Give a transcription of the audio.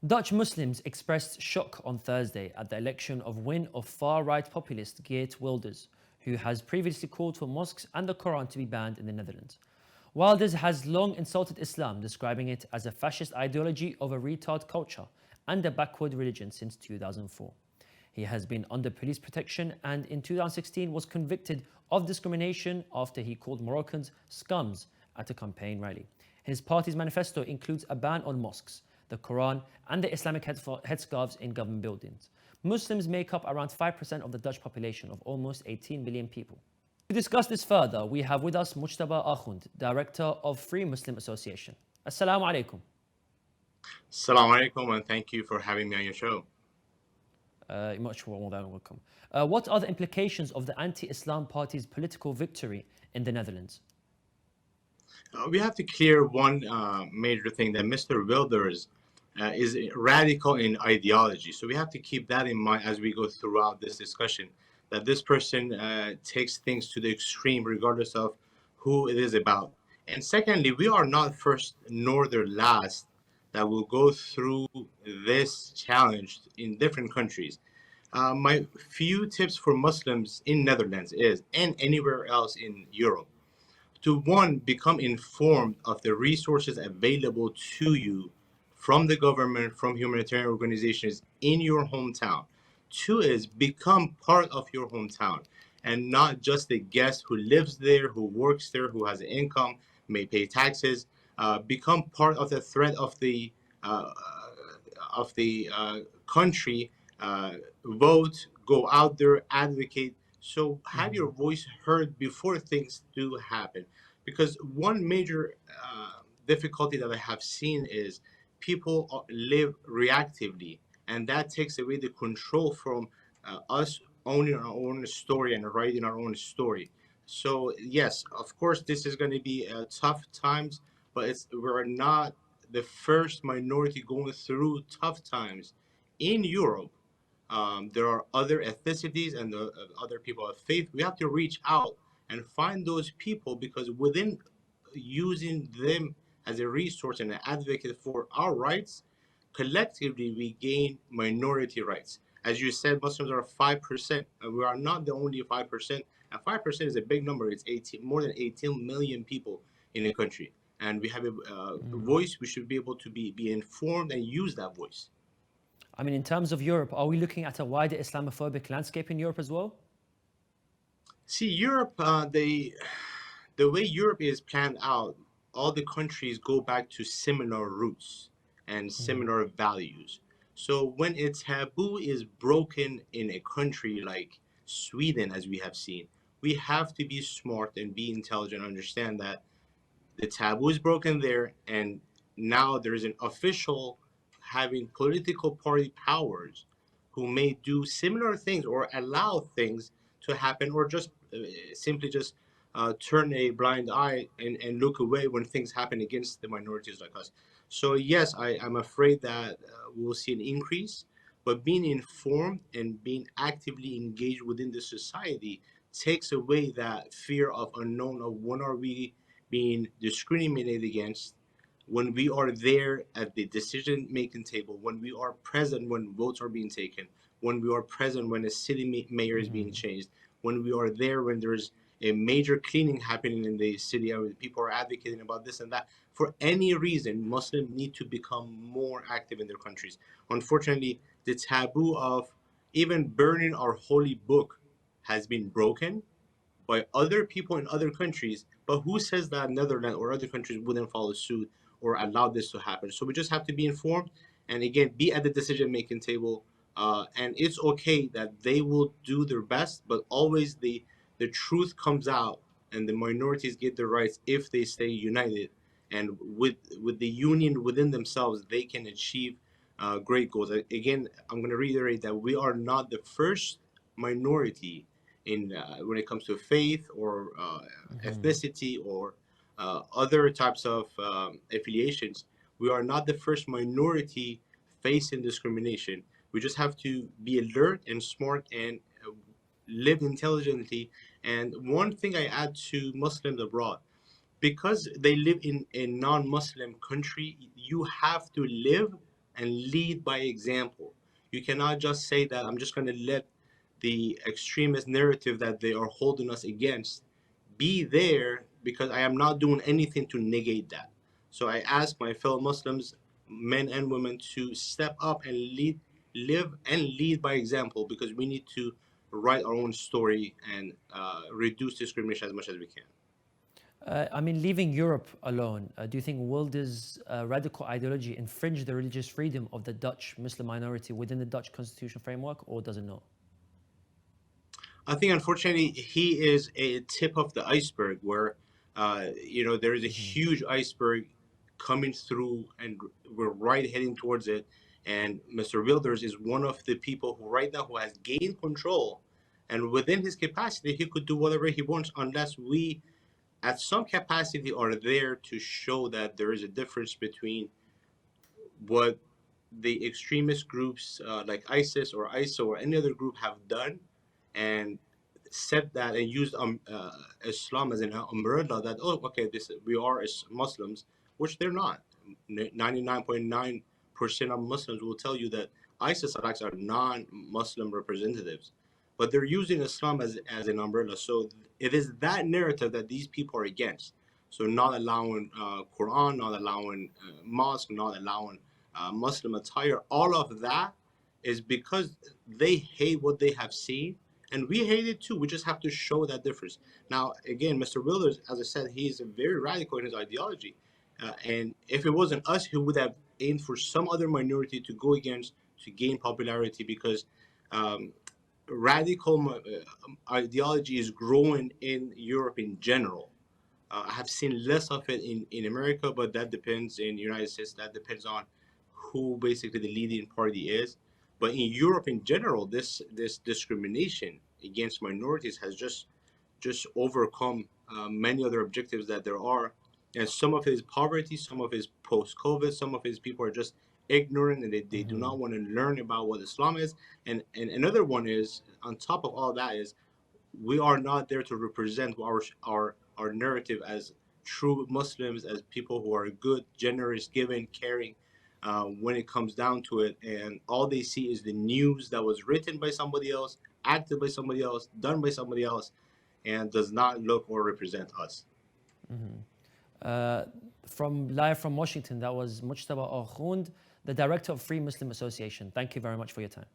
Dutch Muslims expressed shock on Thursday at the election of win of far-right populist Geert Wilders, who has previously called for mosques and the Quran to be banned in the Netherlands. Wilders has long insulted Islam, describing it as a fascist ideology of a retard culture and a backward religion since 2004. He has been under police protection and in 2016 was convicted of discrimination after he called Moroccans scums at a campaign rally. His party's manifesto includes a ban on mosques, the Quran and the Islamic headscarves in government buildings. Muslims make up around 5% of the Dutch population of almost 18 million people. To discuss this further, we have with us Mujtaba Akh, Director of FreeMuslim Association. Assalamu alaikum. Assalamu alaikum, and thank you for having me on your show. Much more than welcome. What are the implications of the anti-Islam party's political victory in the Netherlands? We have to clear one major thing, that Mr. Wilders is radical in ideology. So we have to keep that in mind as we go throughout this discussion, that this person takes things to the extreme regardless of who it is about. And secondly, we are not first nor the last that will go through this challenge in different countries. My few tips for Muslims in Netherlands is, and anywhere else in Europe, to one, become informed of the resources available to you from the government, from humanitarian organizations in your hometown. Two is become part of your hometown and not just a guest who lives there, who works there, who has an income, may pay taxes. Become part of the thread of the country. Vote, go out there, advocate. So have your voice heard before things do happen. Because one major difficulty that I have seen is people live reactively, and that takes away the control from us owning our own story and writing our own story. So yes, of course, this is going to be tough times, but we're not the first minority going through tough times in Europe. There are other ethnicities and other people of faith. We have to reach out and find those people, because within using them as a resource and an advocate for our rights, collectively we gain minority rights. As you said, Muslims are 5%, and we are not the only 5%. And 5% is a big number. It's more than 18 million people in a country. And we have a voice. We should be able to be informed and use that voice. I mean, in terms of Europe, are we looking at a wider Islamophobic landscape in Europe as well? See, Europe, the way Europe is planned out, all the countries go back to similar roots and similar values. So when a taboo is broken in a country like Sweden, as we have seen, we have to be smart and be intelligent, understand that the taboo is broken there, and now there is an official having political party powers who may do similar things or allow things to happen, or just simply just turn a blind eye and look away when things happen against the minorities like us. So yes, I'm afraid that we'll see an increase, but being informed and being actively engaged within the society takes away that fear of unknown, of when are we being discriminated against, when we are there at the decision-making table, when we are present when votes are being taken, when we are present when a city mayor is being changed, when we are there when there's a major cleaning happening in the city, and people are advocating about this and that. For any reason, Muslims need to become more active in their countries. Unfortunately, the taboo of even burning our holy book has been broken by other people in other countries, but who says that Netherlands or other countries wouldn't follow suit or allow this to happen? So we just have to be informed and, again, be at the decision-making table. And it's okay that they will do their best, but always the truth comes out and the minorities get their rights if they stay united. And with the union within themselves, they can achieve great goals. Again, I'm going to reiterate that we are not the first minority in when it comes to faith or ethnicity or other types of affiliations. We are not the first minority facing discrimination. We just have to be alert and smart and live intelligently. And one thing I add to Muslims abroad, because they live in a non-Muslim country, you have to live and lead by example. You cannot just say that I'm just going to let the extremist narrative that they are holding us against be there because I am not doing anything to negate that. So I ask my fellow Muslims, men and women, to step up and lead, live and lead by example, because we need to write our own story and reduce discrimination as much as we can. I mean, leaving Europe alone, do you think Wilders' radical ideology infringed the religious freedom of the Dutch Muslim minority within the Dutch constitutional framework, or does it not? I think, unfortunately, he is a tip of the iceberg where, there is a huge iceberg coming through and we're right heading towards it. And Mr. Wilders is one of the people who right now who has gained control. And within his capacity, he could do whatever he wants unless we, at some capacity, are there to show that there is a difference between what the extremist groups like ISIS or ISIL or any other group have done, and said that and used Islam as an umbrella that, oh, okay, this we are as Muslims, which they're not. 99.9% of Muslims will tell you that ISIS attacks are non-Muslim representatives, but they're using Islam as an umbrella. So it is that narrative that these people are against. So not allowing Quran, not allowing mosque, not allowing Muslim attire, all of that is because they hate what they have seen, and we hate it too. We just have to show that difference. Now, again, Mr. Wilders, as I said, he's very radical in his ideology, and if it wasn't us, he would have aimed for some other minority to go against to gain popularity, because um, radical ideology is growing in Europe in general. I have seen less of it in America, but that depends. In the United States, that depends on who basically the leading party is. But in Europe in general, this discrimination against minorities has just overcome many other objectives that there are. And some of it is poverty, some of it is post-COVID, some of his people are just ignorant and they do not want to learn about what Islam is. And another one is, on top of all that, is we are not there to represent our narrative as true Muslims, as people who are good, generous, giving, caring. When it comes down to it, and all they see is the news that was written by somebody else, acted by somebody else, done by somebody else, and does not look or represent us. Uh, from live from Washington, that was Mujtaba Akh, the director of Free Muslim Association. Thank you very much for your time.